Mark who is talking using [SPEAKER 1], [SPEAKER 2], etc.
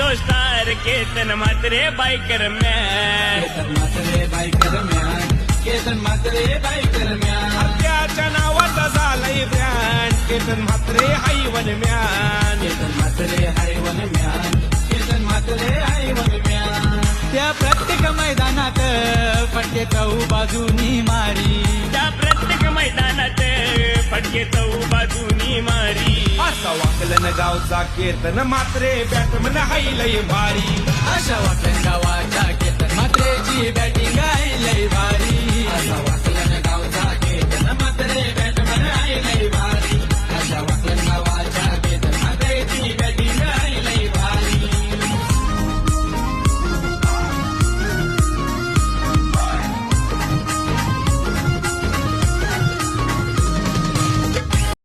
[SPEAKER 1] तो star Ketan Mhatre biker man.
[SPEAKER 2] Ketan Mhatre biker man, Ketan Mhatre biker man.
[SPEAKER 3] त्याच्या नावाचा झालाय ब्रँड केतन म्हात्रे हाय वन मॅन.
[SPEAKER 2] केतन म्हात्रे हाय वन मॅन, केतन म्हात्रे हाय वन मॅन. त्या प्रत्येक मैदानात फटके चहू बाजूनी मारी.
[SPEAKER 1] त्या प्रत्येक मैदानात फटके चहू बाजूनी मारी.
[SPEAKER 3] असा वाकलन गावचा केतन म्हात्रे बॅटमन हाय लय भारी.
[SPEAKER 2] अशा वाकण गावाच्या केतन म्हात्रेची बॅटिंग आहे लय भारी. असा वाकण